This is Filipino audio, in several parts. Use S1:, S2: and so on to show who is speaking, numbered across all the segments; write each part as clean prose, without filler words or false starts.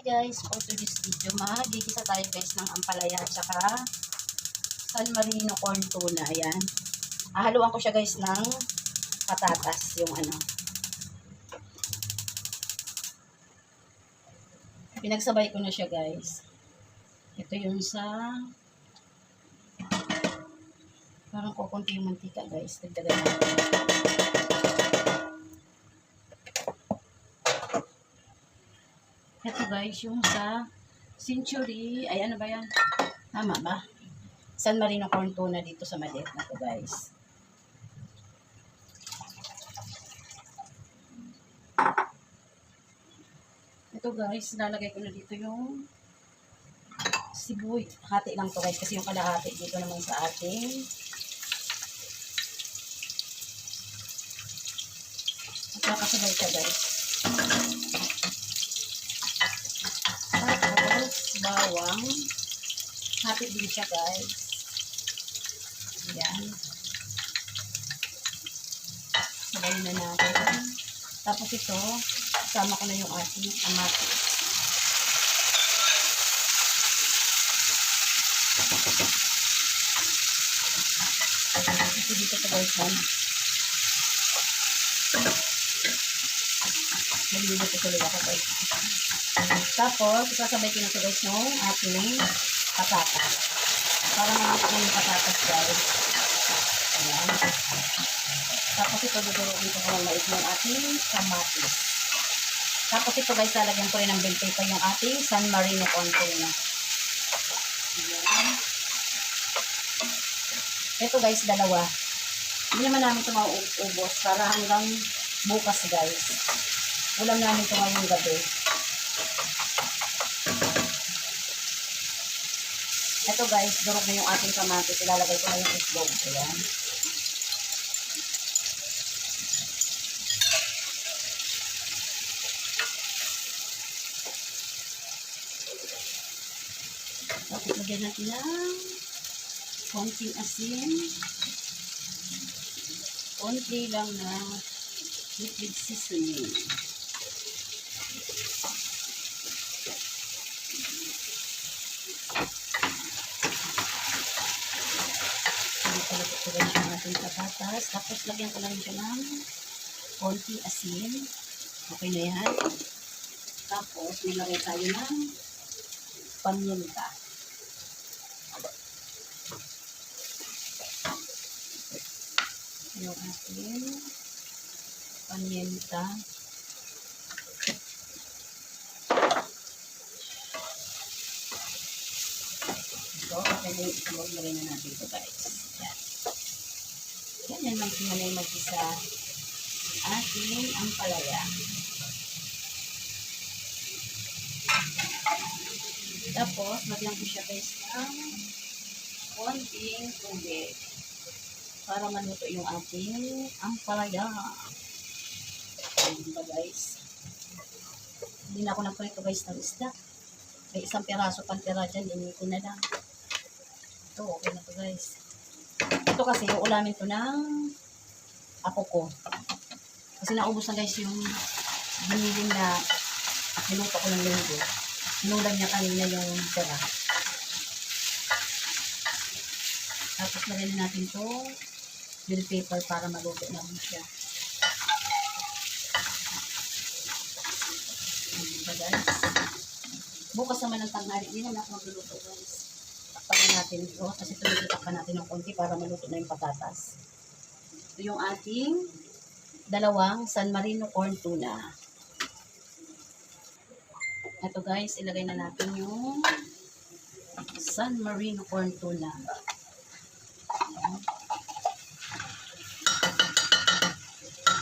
S1: guys, for today's video, magigisa tayo guys ng ampalaya at saka San Marino corn tuna. Ayan. Haluan ko siya guys ng patatas, yung ano. Pinagsabay ko na siya guys. Ito yung sa parang kukunti yung mantika guys. Dagdagan natin. Ito guys, yung sa Century, ay ano ba yan? Tama ba? San Marino corn tuna dito sa maliit na to guys. Ito guys, lalagay ko na dito yung sibuy. Hati lang to guys kasi yung kalahati dito naman sa ating magkakasabay siya guys. Bawang. Hati din siya guys. Ayan. Sabayin na natin. Tapos ito, kasama ko na yung ating kamatis. Ito dito sa guys. Naglilito ko tuloy ako guys. Tapos, sasabay ko na ito guys yung ating patatas. Para mamit na yung patatas guys. Ayan. Tapos ito, duduruin ko lang maig yung ating kamatis. Tapos ito guys, lalagyan ko rin ng bell pepper yung ating San Marino corn tuna. Ayan. Ito guys, dalawa. Hindi naman namin ito mauubos para hanggang bukas guys. Ulam namin ito ngayong gabi. Ito guys, durog na yung ating kamatis. Ilalagay ko na yung itlog. Ayan. Tapos lagyan natin ng konting asin. Konti lang na liquid seasoning. Ito yung ating patatas. Tapos lagyan ko lang siya ng konting asin. Okay na yan. Tapos nilagay tayo ng paminta. Yung ating paminta. So, okay na yung itlog. Lagay na natin ito guys. Yan. Yan lang siya mag-isa ating ampalaya. Tapos, lagyan ko siya guys ng konting tubig para maluto yung ating ampalaya. Ayan ba guys? Hindi na ako nagprito guys ng isda. May isang piraso pantira dyan, linitin na lang. Ito, okay na to guys. Ito kasi, uulamin to ng apo ko. Kasi naubos na guys yung biniling na niluto ko ng linggo. Sinulan niya kanina yung tira. Tapos lagyan natin to bell pepper para maluto na rin siya. Diba guys? Bukas naman ng tanghali. Hindi naman ako magluluto guys. Takpan natin ito. Kasi tumitakpan natin ng konti para maluto na yung patatas. Ito yung ating dalawang San Marino corn tuna. Ito guys, ilagay na natin yung San Marino corn tuna.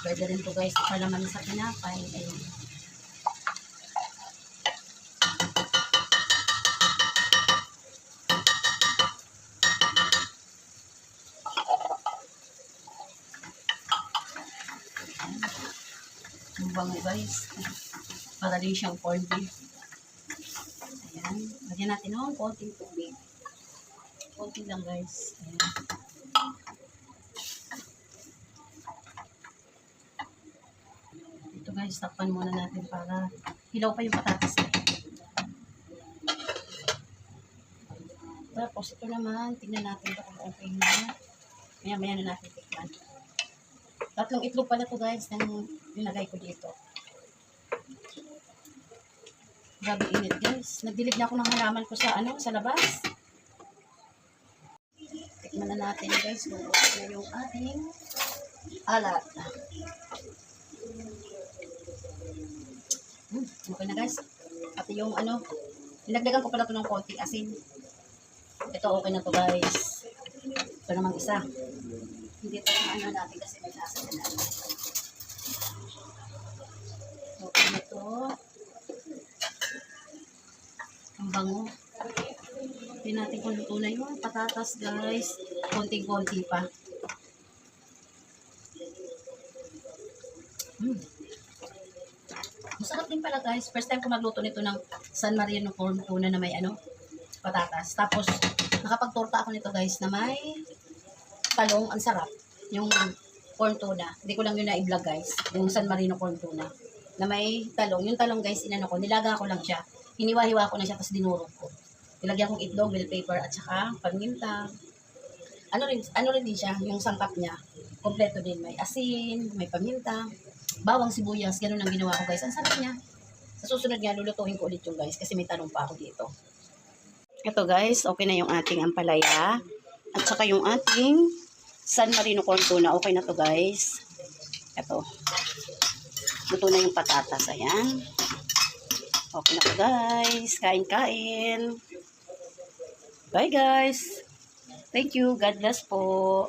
S1: Pwede rin to guys, palaman sa pinapay. Ayun. Bango guys. Para din siyang corned beef. Ayan. Lagyan natin ng konting tubig. Konting lang guys. Ayan. Ito guys, takpan muna natin para hilaw pa yung patatas. Tapos ito naman, tingnan natin kung okay na. Maya-maya na natin tikman. 3 itlog pala to guys, nang nilagay ko dito. Grabe init guys. Nagdilig na ako ng halaman ko sa sa labas. Tikman na natin guys kung okay na yung ating alat. Okay na guys. At yung nilagdagan ko pala ito ng konting asin. Ito okay na to guys. Ito namang isa. Hindi ito natin kasi may lasa na natin. Okay na to. Ang bango. Hindi natin kung luto na yung patatas guys. Konting-konti pa. Masarap din pala guys. First time ko magluto nito ng San Mariano corn tuna na may patatas. Tapos nakapagtorta ako nito guys na may talong. Ang sarap. Yung corn tuna. Hindi ko lang yun na-i-vlog guys. Yung San Marino corn tuna na may talong. Yung talong guys, nilaga ko lang siya. Hiniwa-hiwa ko na siya tapos dinurog ko. Nilagyan kong itlog, bell pepper at saka paminta. Ano rin din siya, yung sangkap niya. Kompleto din. May asin, may paminta, bawang sibuyas. Ganun ang ginawa ko guys. Ang sarap niya. Sa susunod nga, lulutuin ko ulit yung guys kasi may tanong pa ako dito. Ito guys, okay na yung ating ampalaya. At saka yung ating San Marino corn tuna. Okay na to guys. Ito. Luto na yung patatas. Ayan. Okay na to guys. Kain-kain. Bye guys. Thank you. God bless po.